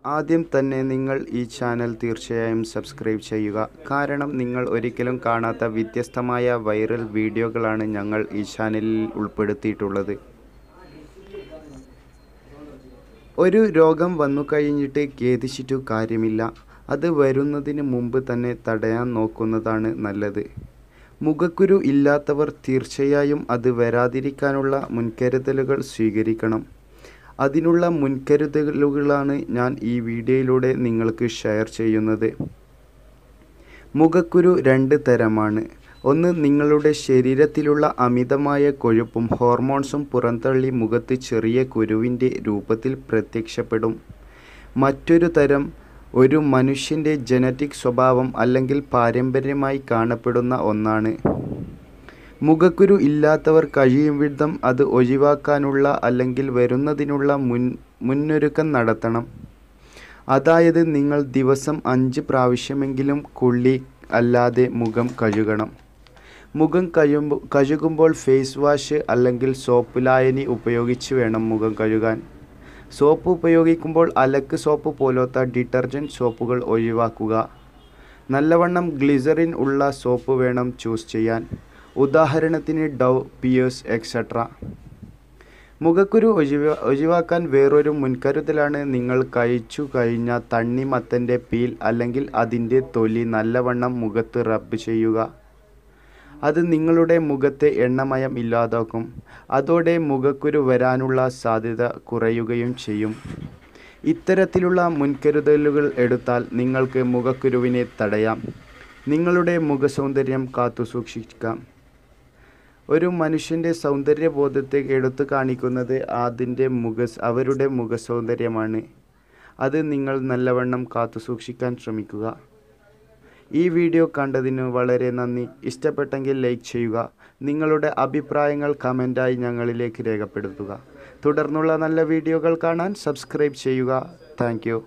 ആദ്യം തന്നെ നിങ്ങൾ ഈ ചാനൽ തീർച്ചയായും സബ്സ്ക്രൈബ് ചെയ്യുക. കാരണം നിങ്ങൾ ഒരിക്കലും കാണാത്ത വ്യത്യസ്തമായ വൈറൽ വീഡിയോകളാണ് ഞങ്ങൾ ഈ ചാനലിൽ ഉൾപ്പെടുത്തിയിട്ടുള്ളത്. ഒരു രോഗം വന്നു കഴിഞ്ഞിട്ട് ഖേദിച്ചിട്ടു കാര്യമില്ല. അത് വരുന്നതിന് മുമ്പ് തന്നെ തടയാൻ നോക്കുന്നതാണ് നല്ലത്. മുഖക്കുരു ഇല്ലാത്തവർ തീർച്ചയായും അത് വരാതിരിക്കാനുള്ള മുൻകരുതലുകൾ സ്വീകരിക്കണം. അതിനുള്ള മുൻകരുതലുകളാണ് ഞാൻ ഈ വീഡിയോയിലൂടെ നിങ്ങൾക്ക് ഷെയർ ചെയ്യുന്നത്. മുഖക്കുരു 2 തരമാണ്. ഒന്ന്, നിങ്ങളുടെ ശരീരത്തിലുള്ള അമിതമായ കൊഴുപ്പും ഹോർമോൺസും പുറന്തള്ളി മുഖത്ത് ചെറിയ കുരുവിൻ്റെ രൂപത്തിൽ പ്രത്യക്ഷപ്പെടും. മറ്റൊരു തരം ഒരു മനുഷ്യൻ്റെ ജനറ്റിക് സ്വഭാവം അല്ലെങ്കിൽ പാരമ്പര്യമായി കാണപ്പെടുന്ന ഒന്നാണ്. മുഖക്കുരു ഇല്ലാത്തവർ കഴിയും വിധം അത് ഒഴിവാക്കാനുള്ള അല്ലെങ്കിൽ വരുന്നതിനുള്ള മുന്നൊരുക്കം നടത്തണം. അതായത് നിങ്ങൾ ദിവസം 5 പ്രാവശ്യമെങ്കിലും കുളി അല്ലാതെ മുഖം കഴുകണം. മുഖം കഴുകുമ്പോൾ ഫേസ് വാഷ് അല്ലെങ്കിൽ സോപ്പ് ലായനി ഉപയോഗിച്ച് വേണം മുഖം കഴുകാൻ. സോപ്പ് ഉപയോഗിക്കുമ്പോൾ അലക്ക് സോപ്പ് പോലത്തെ ഡിറ്റർജൻറ്റ് സോപ്പുകൾ ഒഴിവാക്കുക. നല്ലവണ്ണം ഗ്ലിസറിൻ ഉള്ള സോപ്പ് വേണം ചൂസ് ചെയ്യാൻ. ഉദാഹരണത്തിന് ഡവ്, പിയേഴ്സ് എക്സെട്ര. മുഖക്കുരു ഒഴിവാക്കാൻ വേറൊരു മുൻകരുതലാണ് നിങ്ങൾ കഴിച്ചു കഴിഞ്ഞ തണ്ണിമത്തൻ്റെ പീൽ അല്ലെങ്കിൽ അതിൻ്റെ തൊലി നല്ലവണ്ണം മുഖത്ത് റബ്ബ് ചെയ്യുക. അത് നിങ്ങളുടെ മുഖത്തെ എണ്ണമയം ഇല്ലാതാക്കും. അതോടെ മുഖക്കുരു വരാനുള്ള സാധ്യത കുറയുകയും ചെയ്യും. ഇത്തരത്തിലുള്ള മുൻകരുതലുകൾ എടുത്താൽ നിങ്ങൾക്ക് മുഖക്കുരുവിനെ തടയാം. നിങ്ങളുടെ മുഖസൗന്ദര്യം കാത്തുസൂക്ഷിക്കാം. ഒരു മനുഷ്യൻ്റെ സൗന്ദര്യബോധത്തെ എടുത്തു കാണിക്കുന്നത് അവരുടെ മുഖസൗന്ദര്യമാണ്. അത് നിങ്ങൾ നല്ലവണ്ണം കാത്തുസൂക്ഷിക്കാൻ ശ്രമിക്കുക. ഈ വീഡിയോ കണ്ടതിന് വളരെ നന്ദി. ഇഷ്ടപ്പെട്ടെങ്കിൽ ലൈക്ക് ചെയ്യുക. നിങ്ങളുടെ അഭിപ്രായങ്ങൾ കമൻ്റായി ഞങ്ങളിലേക്ക് രേഖപ്പെടുത്തുക. തുടർന്നുള്ള നല്ല വീഡിയോകൾ കാണാൻ സബ്സ്ക്രൈബ് ചെയ്യുക. Thank you.